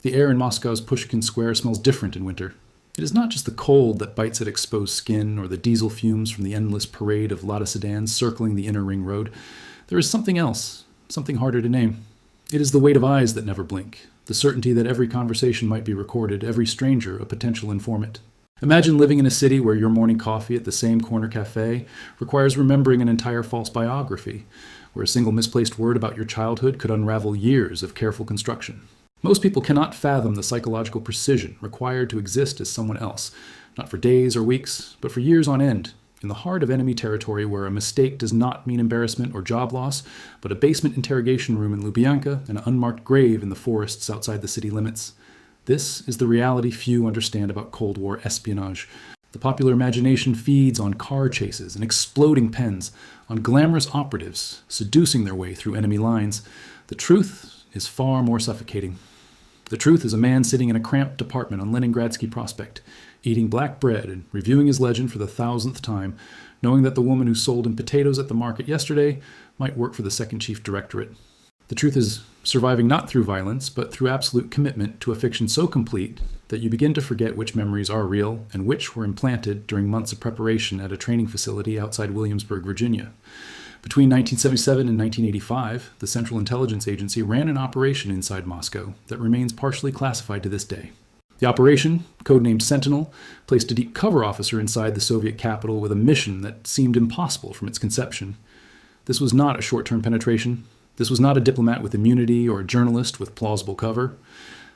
The air in Moscow's Pushkin Square smells different in winter. It is not just the cold that bites at exposed skin or the diesel fumes from the endless parade of Lada sedans circling the inner ring road. There is something else, something harder to name. It is the weight of eyes that never blink, the certainty that every conversation might be recorded, every stranger a potential informant. Imagine living in a city where your morning coffee at the same corner cafe requires remembering an entire false biography, where a single misplaced word about your childhood could unravel years of careful construction. Most people cannot fathom the psychological precision required to exist as someone else, not for days or weeks, but for years on end, in the heart of enemy territory where a mistake does not mean embarrassment or job loss, but a basement interrogation room in Lubyanka and an unmarked grave in the forests outside the city limits. This is the reality few understand about Cold War espionage. The popular imagination feeds on car chases and exploding pens, on glamorous operatives seducing their way through enemy lines. The truth is far more suffocating. The truth is a man sitting in a cramped apartment on Leningradsky Prospect, eating black bread and reviewing his legend for the 1000th time, knowing that the woman who sold him potatoes at the market yesterday might work for the Second Chief Directorate. The truth is surviving not through violence, but through absolute commitment to a fiction so complete that you begin to forget which memories are real and which were implanted during months of preparation at a training facility outside Williamsburg, Virginia. Between 1977 and 1985, the Central Intelligence Agency ran an operation inside Moscow that remains partially classified to this day. The operation, codenamed Sentinel, placed a deep cover officer inside the Soviet capital with a mission that seemed impossible from its conception. This was not a short-term penetration. This was not a diplomat with immunity or a journalist with plausible cover.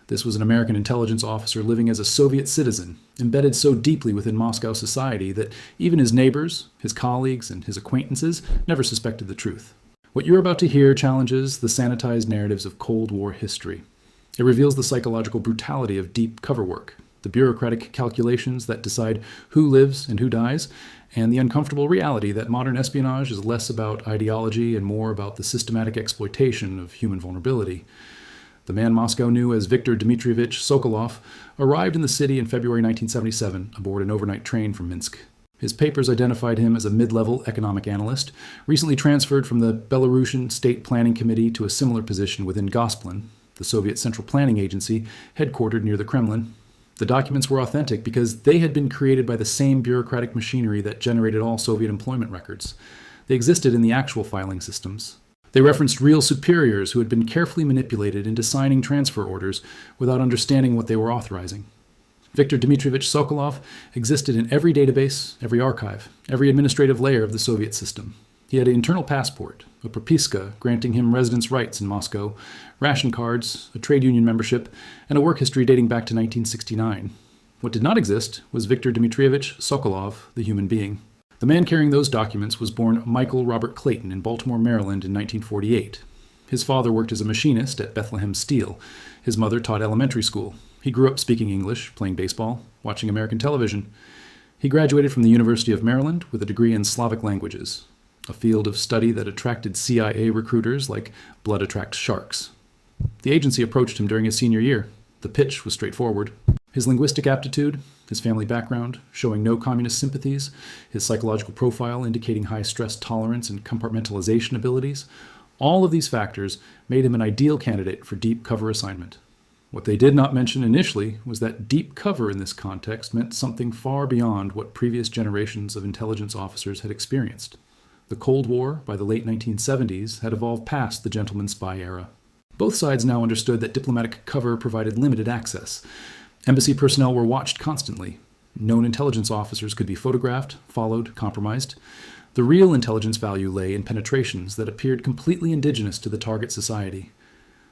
This was an American intelligence officer living as a Soviet citizen, embedded so deeply within Moscow society that even his neighbors, his colleagues, and his acquaintances never suspected the truth. What you're about to hear challenges the sanitized narratives of Cold War history. It reveals the psychological brutality of deep cover work, the bureaucratic calculations that decide who lives and who dies, and the uncomfortable reality that modern espionage is less about ideology and more about the systematic exploitation of human vulnerability. The man Moscow knew as Viktor Dmitrievich Sokolov arrived in the city in February 1977 aboard an overnight train from Minsk. His papers identified him as a mid-level economic analyst, recently transferred from the Belarusian State Planning Committee to a similar position within Gosplan, the Soviet Central Planning Agency, headquartered near the Kremlin. The documents were authentic because they had been created by the same bureaucratic machinery that generated all Soviet employment records. They existed in the actual filing systems. They referenced real superiors who had been carefully manipulated into signing transfer orders without understanding what they were authorizing. Viktor Dmitrievich Sokolov existed in every database, every archive, every administrative layer of the Soviet system. He had an internal passport, a propiska granting him residence rights in Moscow, ration cards, a trade union membership, and a work history dating back to 1969. What did not exist was Viktor Dmitrievich Sokolov, the human being. The man carrying those documents was born Michael Robert Clayton in Baltimore, Maryland in 1948. His father worked as a machinist at Bethlehem Steel. His mother taught elementary school. He grew up speaking English, playing baseball, watching American television. He graduated from the University of Maryland with a degree in Slavic languages, a field of study that attracted CIA recruiters like blood attracts sharks. The agency approached him during his senior year. The pitch was straightforward. His linguistic aptitude, his family background, showing no communist sympathies, his psychological profile indicating high stress tolerance and compartmentalization abilities, all of these factors made him an ideal candidate for deep cover assignment. What they did not mention initially was that deep cover in this context meant something far beyond what previous generations of intelligence officers had experienced. The Cold War, by the late 1970s, had evolved past the gentleman spy era. Both sides now understood that diplomatic cover provided limited access. Embassy personnel were watched constantly. Known intelligence officers could be photographed, followed, compromised. The real intelligence value lay in penetrations that appeared completely indigenous to the target society.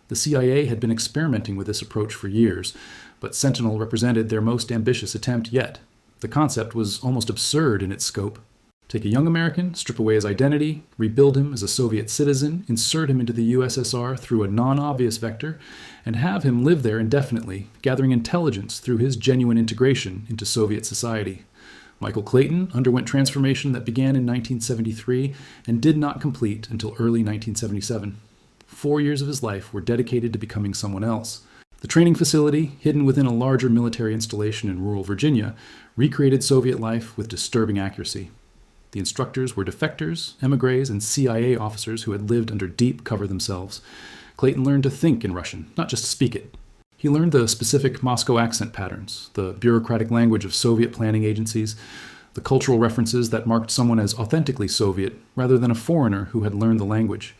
The CIA had been experimenting with this approach for years, but Sentinel represented their most ambitious attempt yet. The concept was almost absurd in its scope. Take a young American, strip away his identity, rebuild him as a Soviet citizen, insert him into the USSR through a non-obvious vector, and have him live there indefinitely, gathering intelligence through his genuine integration into Soviet society. Michael Clayton underwent transformation that began in 1973 and did not complete until early 1977. 4 years of his life were dedicated to becoming someone else. The training facility, hidden within a larger military installation in rural Virginia, recreated Soviet life with disturbing accuracy. The instructors were defectors, émigrés, and CIA officers who had lived under deep cover themselves. Clayton learned to think in Russian, not just speak it. He He learned the specific Moscow accent patterns, the bureaucratic language of Soviet planning agencies, the cultural references that marked someone as authentically Soviet rather than a foreigner who had learned the language.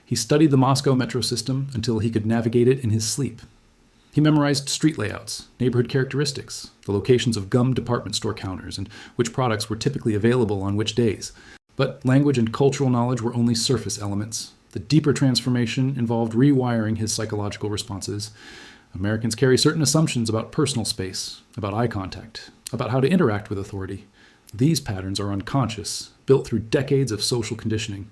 He studied the Moscow metro system until he could navigate it in his sleep. He memorized street layouts, neighborhood characteristics, the locations of gum department store counters, and which products were typically available on which days. But language and cultural knowledge were only surface elements. The deeper transformation involved rewiring his psychological responses. Americans carry certain assumptions about personal space, about eye contact, about how to interact with authority. These patterns are unconscious, built through decades of social conditioning.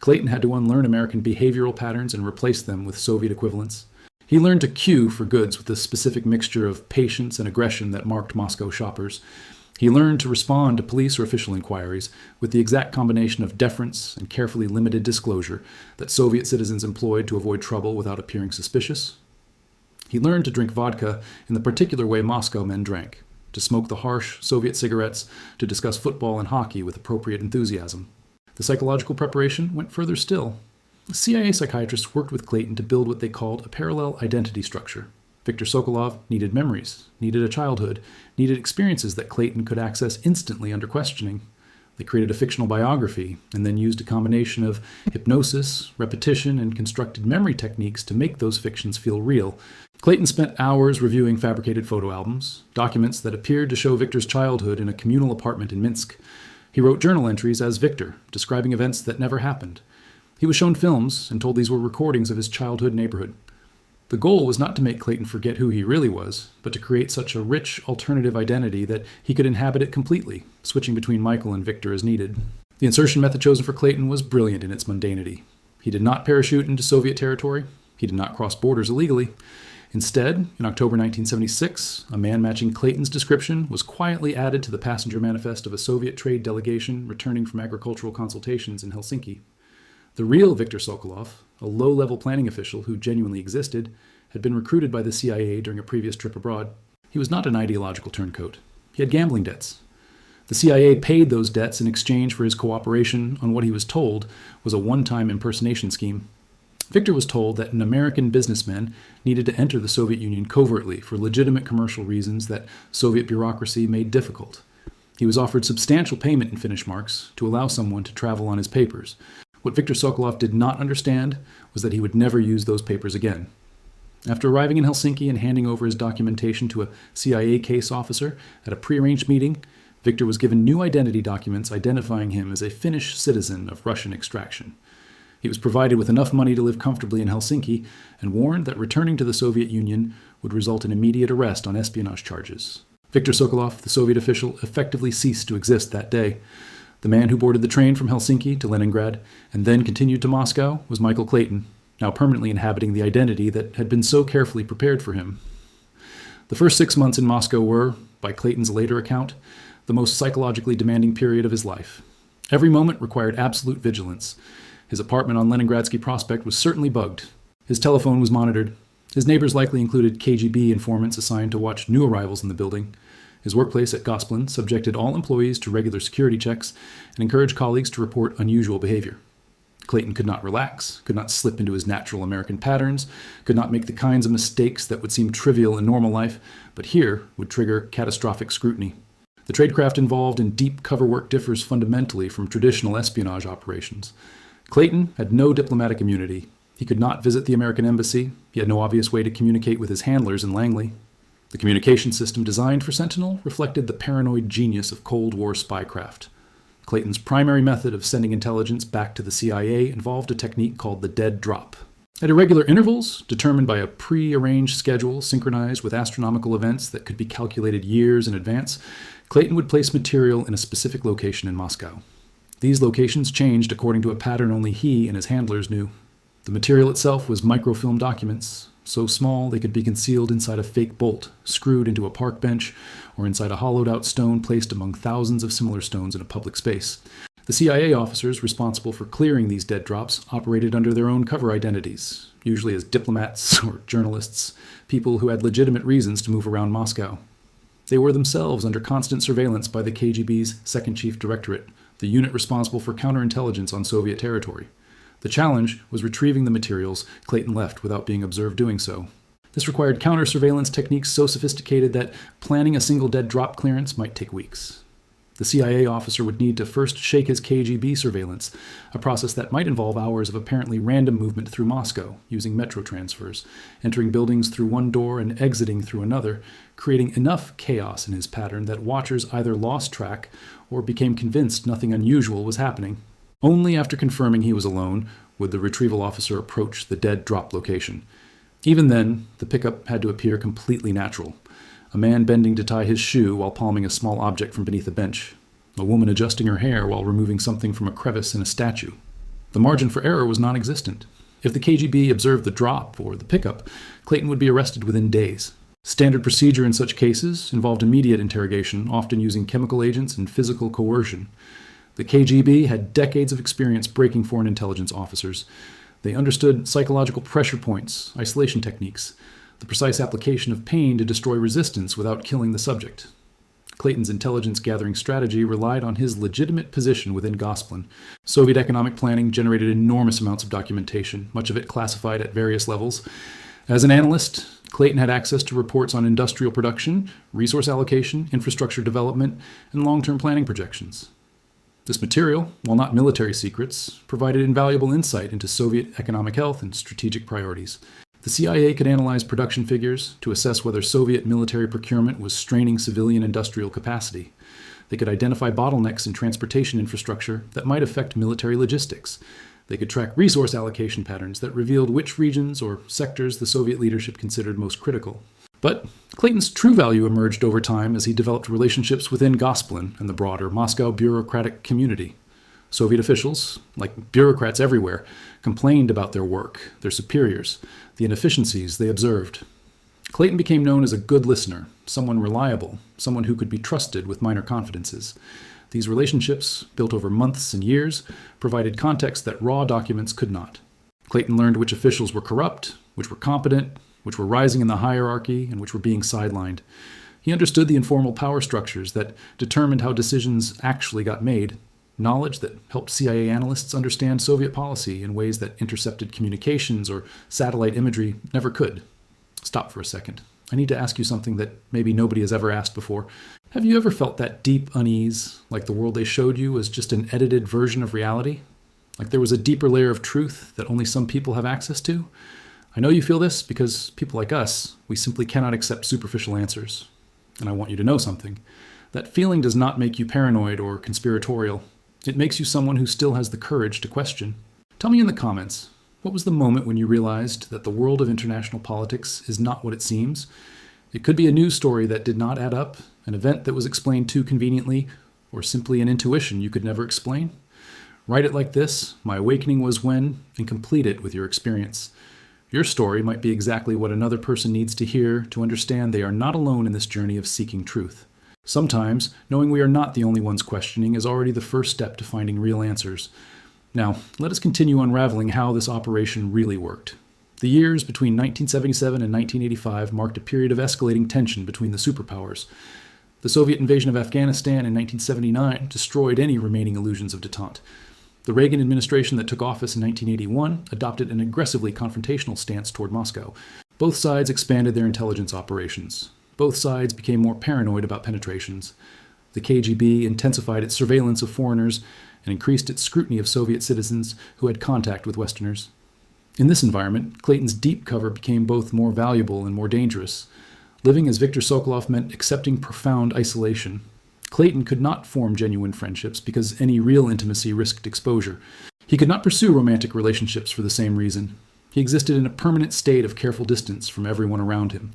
Clayton had to unlearn American behavioral patterns and replace them with Soviet equivalents. He learned to queue for goods with the specific mixture of patience and aggression that marked Moscow shoppers. He learned to respond to police or official inquiries with the exact combination of deference and carefully limited disclosure that Soviet citizens employed to avoid trouble without appearing suspicious. He learned to drink vodka in the particular way Moscow men drank, to smoke the harsh Soviet cigarettes, to discuss football and hockey with appropriate enthusiasm. The psychological preparation went further still. CIA psychiatrists worked with Clayton to build what they called a parallel identity structure. Victor Sokolov needed memories, needed a childhood, needed experiences that Clayton could access instantly under questioning. They created a fictional biography and then used a combination of hypnosis, repetition, and constructed memory techniques to make those fictions feel real. Clayton spent hours reviewing fabricated photo albums, documents that appeared to show Victor's childhood in a communal apartment in Minsk. He wrote journal entries as Victor, describing events that never happened. He was shown films and told these were recordings of his childhood neighborhood. The goal was not to make Clayton forget who he really was, but to create such a rich alternative identity that he could inhabit it completely, switching between Michael and Victor as needed. The insertion method chosen for Clayton was brilliant in its mundanity. He did not parachute into Soviet territory. He did not cross borders illegally. Instead, in October 1976, a man matching Clayton's description was quietly added to the passenger manifest of a Soviet trade delegation returning from agricultural consultations in Helsinki. The real Victor Sokolov, a low-level planning official who genuinely existed, had been recruited by the CIA during a previous trip abroad. He was not an ideological turncoat. He had gambling debts. The CIA paid those debts in exchange for his cooperation on what he was told was a one-time impersonation scheme. Victor was told that an American businessman needed to enter the Soviet Union covertly for legitimate commercial reasons that Soviet bureaucracy made difficult. He was offered substantial payment in Finnish marks to allow someone to travel on his papers. What Victor Sokolov did not understand was that he would never use those papers again. After arriving in Helsinki and handing over his documentation to a CIA case officer at a prearranged meeting, Victor was given new identity documents identifying him as a Finnish citizen of Russian extraction. He was provided with enough money to live comfortably in Helsinki and warned that returning to the Soviet Union would result in immediate arrest on espionage charges. Victor Sokolov, the Soviet official, effectively ceased to exist that day. The man who boarded the train from Helsinki to Leningrad and then continued to Moscow was Michael Clayton, now permanently inhabiting the identity that had been so carefully prepared for him. The first 6 months in Moscow were, by Clayton's later account, the most psychologically demanding period of his life. Every moment required absolute vigilance. His apartment on Leningradsky Prospect was certainly bugged. His telephone was monitored. His neighbors likely included KGB informants assigned to watch new arrivals in the building. His workplace at Gosplan subjected all employees to regular security checks and encouraged colleagues to report unusual behavior. Clayton could not relax, could not slip into his natural American patterns, could not make the kinds of mistakes that would seem trivial in normal life, but here would trigger catastrophic scrutiny. The tradecraft involved in deep cover work differs fundamentally from traditional espionage operations. Clayton had no diplomatic immunity. He could not visit the American embassy. He had no obvious way to communicate with his handlers in Langley. The communication system designed for Sentinel reflected the paranoid genius of Cold War spycraft. Clayton's primary method of sending intelligence back to the CIA involved a technique called the dead drop. At irregular intervals, determined by a pre-arranged schedule synchronized with astronomical events that could be calculated years in advance, Clayton would place material in a specific location in Moscow. These locations changed according to a pattern only he and his handlers knew. The material itself was microfilm documents, so small they could be concealed inside a fake bolt, screwed into a park bench, or inside a hollowed-out stone placed among thousands of similar stones in a public space. The CIA officers responsible for clearing these dead drops operated under their own cover identities, usually as diplomats or journalists, people who had legitimate reasons to move around Moscow. They were themselves under constant surveillance by the KGB's Second Chief Directorate, the unit responsible for counterintelligence on Soviet territory. The challenge was retrieving the materials Clayton left without being observed doing so. This required counter-surveillance techniques so sophisticated that planning a single dead drop clearance might take weeks. The CIA officer would need to first shake his KGB surveillance, a process that might involve hours of apparently random movement through Moscow, using metro transfers, entering buildings through one door and exiting through another, creating enough chaos in his pattern that watchers either lost track or became convinced nothing unusual was happening. Only after confirming he was alone would the retrieval officer approach the dead drop location. Even then, the pickup had to appear completely natural. A man bending to tie his shoe while palming a small object from beneath a bench. A woman adjusting her hair while removing something from a crevice in a statue. The margin for error was non-existent. If the KGB observed the drop or the pickup, Clayton would be arrested within days. Standard procedure in such cases involved immediate interrogation, often using chemical agents and physical coercion. The KGB had decades of experience breaking foreign intelligence officers. They understood psychological pressure points, isolation techniques, the precise application of pain to destroy resistance without killing the subject. Clayton's intelligence-gathering strategy relied on his legitimate position within Gosplan. Soviet economic planning generated enormous amounts of documentation, much of it classified at various levels. As an analyst, Clayton had access to reports on industrial production, resource allocation, infrastructure development, and long-term planning projections. This material, while not military secrets, provided invaluable insight into Soviet economic health and strategic priorities. The CIA could analyze production figures to assess whether Soviet military procurement was straining civilian industrial capacity. They could identify bottlenecks in transportation infrastructure that might affect military logistics. They could track resource allocation patterns that revealed which regions or sectors the Soviet leadership considered most critical. But Clayton's true value emerged over time as he developed relationships within Gosplan and the broader Moscow bureaucratic community. Soviet officials, like bureaucrats everywhere, complained about their work, their superiors, the inefficiencies they observed. Clayton became known as a good listener, someone reliable, someone who could be trusted with minor confidences. These relationships, built over months and years, provided context that raw documents could not. Clayton learned which officials were corrupt, which were competent, which were rising in the hierarchy, and which were being sidelined. He understood the informal power structures that determined how decisions actually got made, knowledge that helped CIA analysts understand Soviet policy in ways that intercepted communications or satellite imagery never could. Stop for a second. I need to ask you something that maybe nobody has ever asked before. Have you ever felt that deep unease, like the world they showed you was just an edited version of reality? Like there was a deeper layer of truth that only some people have access to? I know you feel this because people like us, we simply cannot accept superficial answers. And I want you to know something. That feeling does not make you paranoid or conspiratorial. It makes you someone who still has the courage to question. Tell me in the comments, what was the moment when you realized that the world of international politics is not what it seems? It could be a news story that did not add up, an event that was explained too conveniently, or simply an intuition you could never explain. Write it like this: my awakening was when, and complete it with your experience. Your story might be exactly what another person needs to hear to understand they are not alone in this journey of seeking truth. Sometimes, knowing we are not the only ones questioning is already the first step to finding real answers. Now, let us continue unraveling how this operation really worked. The years between 1977 and 1985 marked a period of escalating tension between the superpowers. The Soviet invasion of Afghanistan in 1979 destroyed any remaining illusions of détente. The Reagan administration that took office in 1981 adopted an aggressively confrontational stance toward Moscow. Both sides expanded their intelligence operations. Both sides became more paranoid about penetrations. The KGB intensified its surveillance of foreigners and increased its scrutiny of Soviet citizens who had contact with Westerners. In this environment, Clayton's deep cover became both more valuable and more dangerous. Living as Viktor Sokolov meant accepting profound isolation. Clayton could not form genuine friendships because any real intimacy risked exposure. He could not pursue romantic relationships for the same reason. He existed in a permanent state of careful distance from everyone around him.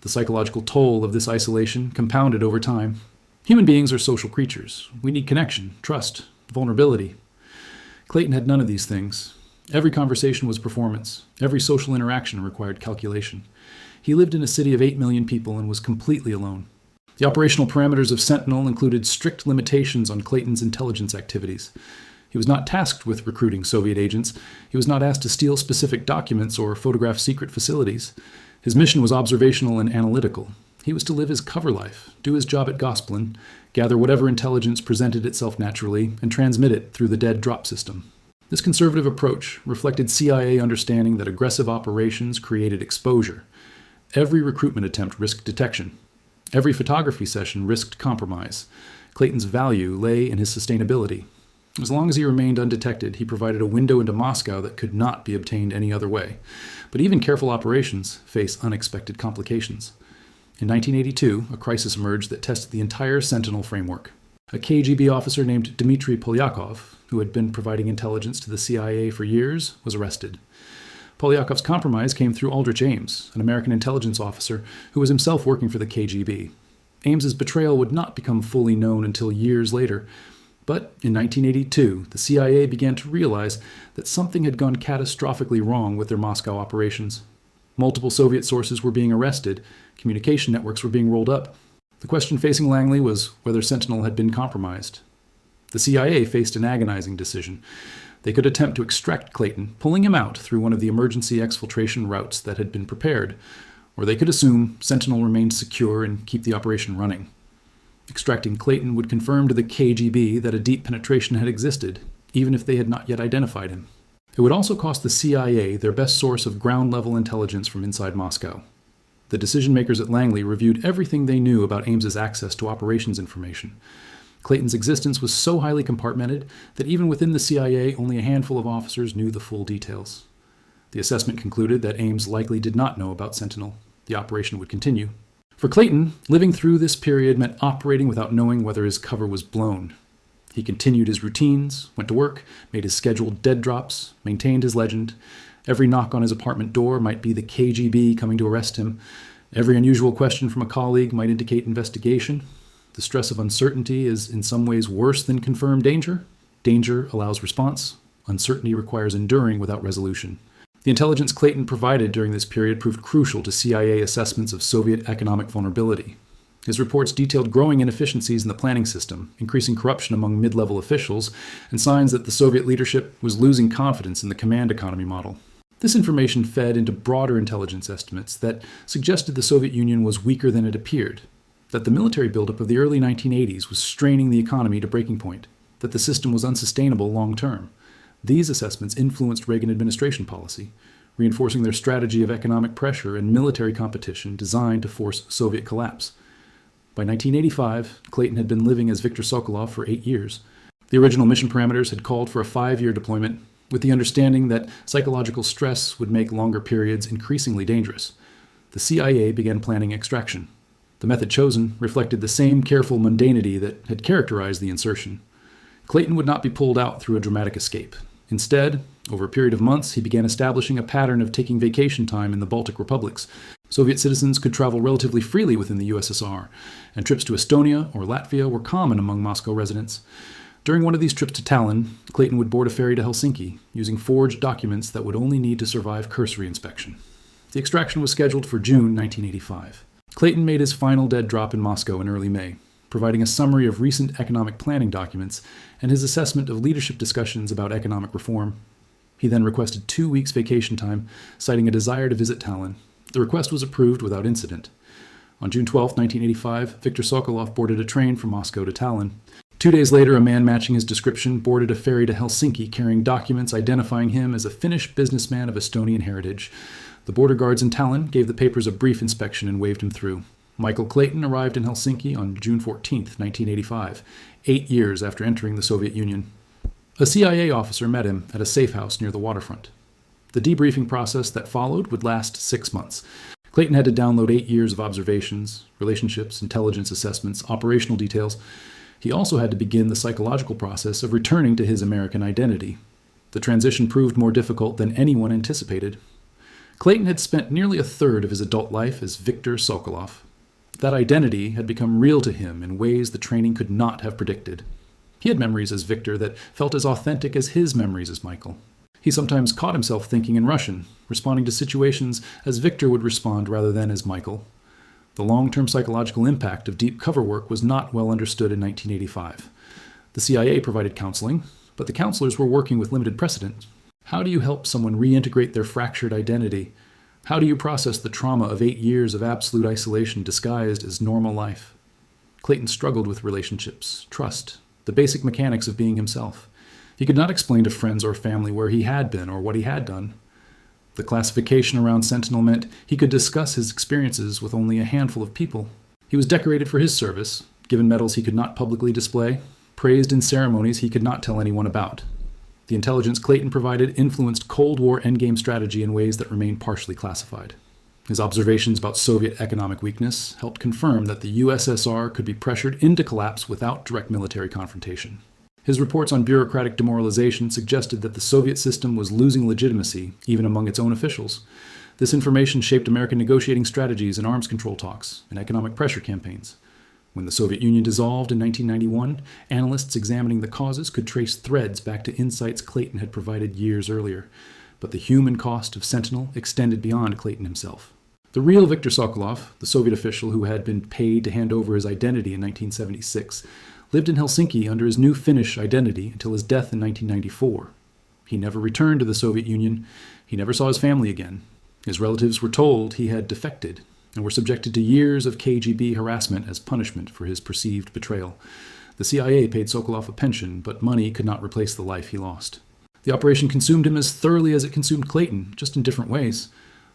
The psychological toll of this isolation compounded over time. Human beings are social creatures. We need connection, trust, vulnerability. Clayton had none of these things. Every conversation was performance. Every social interaction required calculation. He lived in a city of 8 million people and was completely alone. The operational parameters of Sentinel included strict limitations on Clayton's intelligence activities. He was not tasked with recruiting Soviet agents. He was not asked to steal specific documents or photograph secret facilities. His mission was observational and analytical. He was to live his cover life, do his job at Gosplan, gather whatever intelligence presented itself naturally, and transmit it through the dead drop system. This conservative approach reflected CIA understanding that aggressive operations created exposure. Every recruitment attempt risked detection. Every photography session risked compromise. Clayton's value lay in his sustainability. As long as he remained undetected, he provided a window into Moscow that could not be obtained any other way. But even careful operations face unexpected complications. In 1982, a crisis emerged that tested the entire Sentinel framework. A KGB officer named Dmitry Polyakov, who had been providing intelligence to the CIA for years, was arrested. Polyakov's compromise came through Aldrich Ames, an American intelligence officer who was himself working for the KGB. Ames's betrayal would not become fully known until years later. But in 1982, the CIA began to realize that something had gone catastrophically wrong with their Moscow operations. Multiple Soviet sources were being arrested, communication networks were being rolled up. The question facing Langley was whether Sentinel had been compromised. The CIA faced an agonizing decision. They could attempt to extract Clayton, pulling him out through one of the emergency exfiltration routes that had been prepared, or they could assume Sentinel remained secure and keep the operation running. Extracting Clayton would confirm to the KGB that a deep penetration had existed, even if they had not yet identified him. It would also cost the CIA their best source of ground-level intelligence from inside Moscow. The decision-makers at Langley reviewed everything they knew about Ames's access to operations information. Clayton's existence was so highly compartmented that even within the CIA, only a handful of officers knew the full details. The assessment concluded that Ames likely did not know about Sentinel. The operation would continue. For Clayton, living through this period meant operating without knowing whether his cover was blown. He continued his routines, went to work, made his scheduled dead drops, maintained his legend. Every knock on his apartment door might be the KGB coming to arrest him. Every unusual question from a colleague might indicate investigation. The stress of uncertainty is in some ways worse than confirmed danger. Danger allows response. Uncertainty requires enduring without resolution. The intelligence Clayton provided during this period proved crucial to CIA assessments of Soviet economic vulnerability. His reports detailed growing inefficiencies in the planning system, increasing corruption among mid-level officials, and signs that the Soviet leadership was losing confidence in the command economy model. This information fed into broader intelligence estimates that suggested the Soviet Union was weaker than it appeared, that the military buildup of the early 1980s was straining the economy to breaking point, that the system was unsustainable long-term. These assessments influenced Reagan administration policy, reinforcing their strategy of economic pressure and military competition designed to force Soviet collapse. By 1985, Clayton had been living as Viktor Sokolov for 8 years. The original mission parameters had called for a 5-year deployment, with the understanding that psychological stress would make longer periods increasingly dangerous. The CIA began planning extraction. The method chosen reflected the same careful mundanity that had characterized the insertion. Clayton would not be pulled out through a dramatic escape. Instead, over a period of months, he began establishing a pattern of taking vacation time in the Baltic republics. Soviet citizens could travel relatively freely within the USSR, and trips to Estonia or Latvia were common among Moscow residents. During one of these trips to Tallinn, Clayton would board a ferry to Helsinki, using forged documents that would only need to survive cursory inspection. The extraction was scheduled for June 1985. Clayton made his final dead drop in Moscow in early May, providing a summary of recent economic planning documents and his assessment of leadership discussions about economic reform. He then requested 2 weeks vacation time, citing a desire to visit Tallinn. The request was approved without incident. On June 12, 1985, Viktor Sokolov boarded a train from Moscow to Tallinn. 2 days later, a man matching his description boarded a ferry to Helsinki carrying documents identifying him as a Finnish businessman of Estonian heritage. The border guards in Tallinn gave the papers a brief inspection and waved him through. Michael Clayton arrived in Helsinki on June 14, 1985, 8 years after entering the Soviet Union. A CIA officer met him at a safe house near the waterfront. The debriefing process that followed would last 6 months. Clayton had to download 8 years of observations, relationships, intelligence assessments, operational details. He also had to begin the psychological process of returning to his American identity. The transition proved more difficult than anyone anticipated. Clayton had spent nearly a third of his adult life as Viktor Sokolov. That identity had become real to him in ways the training could not have predicted. He had memories as Viktor that felt as authentic as his memories as Michael. He sometimes caught himself thinking in Russian, responding to situations as Viktor would respond rather than as Michael. The long-term psychological impact of deep cover work was not well understood in 1985. The CIA provided counseling, but the counselors were working with limited precedent. How do you help someone reintegrate their fractured identity? How do you process the trauma of 8 years of absolute isolation disguised as normal life? Clayton struggled with relationships, trust, the basic mechanics of being himself. He could not explain to friends or family where he had been or what he had done. The classification around Sentinel meant he could discuss his experiences with only a handful of people. He was decorated for his service, given medals he could not publicly display, praised in ceremonies he could not tell anyone about. The intelligence Clayton provided influenced Cold War endgame strategy in ways that remain partially classified. His observations about Soviet economic weakness helped confirm that the USSR could be pressured into collapse without direct military confrontation. His reports on bureaucratic demoralization suggested that the Soviet system was losing legitimacy, even among its own officials. This information shaped American negotiating strategies in arms control talks and economic pressure campaigns. When the Soviet Union dissolved in 1991, analysts examining the causes could trace threads back to insights Clayton had provided years earlier. But the human cost of Sentinel extended beyond Clayton himself. The real Viktor Sokolov, the Soviet official who had been paid to hand over his identity in 1976, lived in Helsinki under his new Finnish identity until his death in 1994. He never returned to the Soviet Union. He never saw his family again. His relatives were told he had defected and were subjected to years of KGB harassment as punishment for his perceived betrayal. The CIA paid Sokolov a pension, but money could not replace the life he lost. The operation consumed him as thoroughly as it consumed Clayton, just in different ways.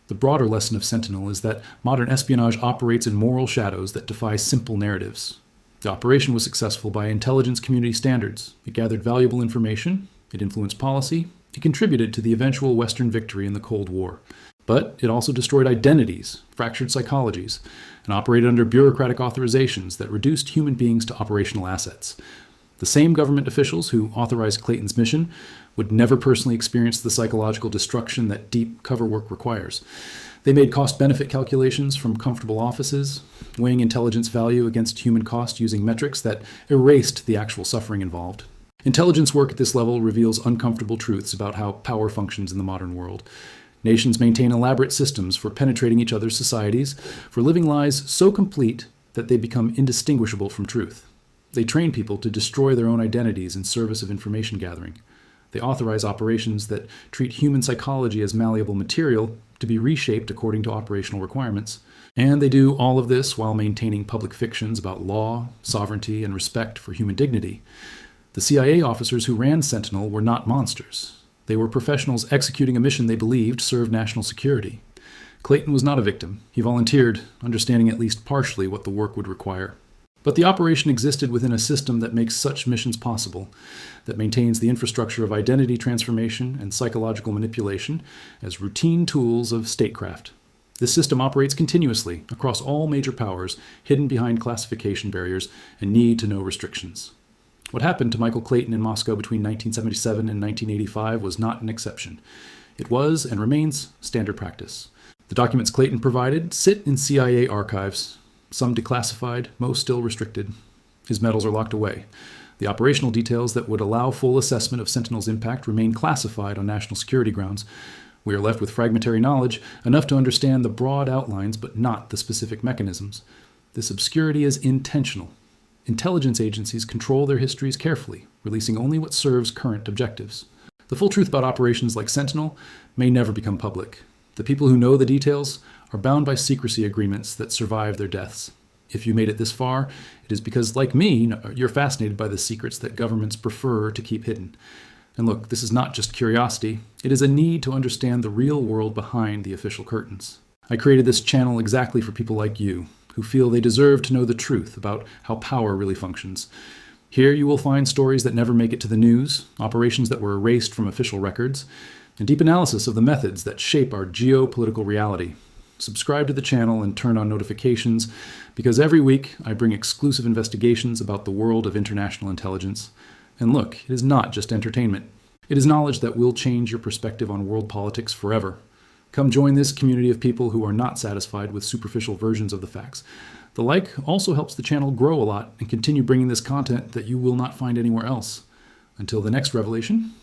The broader lesson of Sentinel is that modern espionage operates in moral shadows that defy simple narratives. The operation was successful by intelligence community standards. It gathered valuable information, it influenced policy, it contributed to the eventual Western victory in the Cold War. But it also destroyed identities, fractured psychologies, and operated under bureaucratic authorizations that reduced human beings to operational assets. The same government officials who authorized Clayton's mission would never personally experience the psychological destruction that deep cover work requires. They made cost-benefit calculations from comfortable offices, weighing intelligence value against human cost using metrics that erased the actual suffering involved. Intelligence work at this level reveals uncomfortable truths about how power functions in the modern world. Nations maintain elaborate systems for penetrating each other's societies, for living lies so complete that they become indistinguishable from truth. They train people to destroy their own identities in service of information gathering. They authorize operations that treat human psychology as malleable material to be reshaped according to operational requirements. And they do all of this while maintaining public fictions about law, sovereignty, and respect for human dignity. The CIA officers who ran Sentinel were not monsters. They were professionals executing a mission they believed served national security. Clayton was not a victim. He volunteered, understanding at least partially what the work would require. But the operation existed within a system that makes such missions possible, that maintains the infrastructure of identity transformation and psychological manipulation as routine tools of statecraft. This system operates continuously across all major powers, hidden behind classification barriers and need-to-know restrictions. What happened to Michael Clayton in Moscow between 1977 and 1985 was not an exception. It was and remains standard practice. The documents Clayton provided sit in CIA archives, some declassified, most still restricted. His medals are locked away. The operational details that would allow full assessment of Sentinel's impact remain classified on national security grounds. We are left with fragmentary knowledge, enough to understand the broad outlines but not the specific mechanisms. This obscurity is intentional. Intelligence agencies control their histories carefully, releasing only what serves current objectives. The full truth about operations like Sentinel may never become public. The people who know the details are bound by secrecy agreements that survive their deaths. If you made it this far, it is because, like me, you're fascinated by the secrets that governments prefer to keep hidden. And look, this is not just curiosity. It is a need to understand the real world behind the official curtains. I created this channel exactly for people like you, who feel they deserve to know the truth about how power really functions. Here you will find stories that never make it to the news, operations that were erased from official records, and deep analysis of the methods that shape our geopolitical reality. Subscribe to the channel and turn on notifications, because every week I bring exclusive investigations about the world of international intelligence. And look, it is not just entertainment. It is knowledge that will change your perspective on world politics forever. Come join this community of people who are not satisfied with superficial versions of the facts. The like also helps the channel grow a lot and continue bringing this content that you will not find anywhere else. Until the next revelation,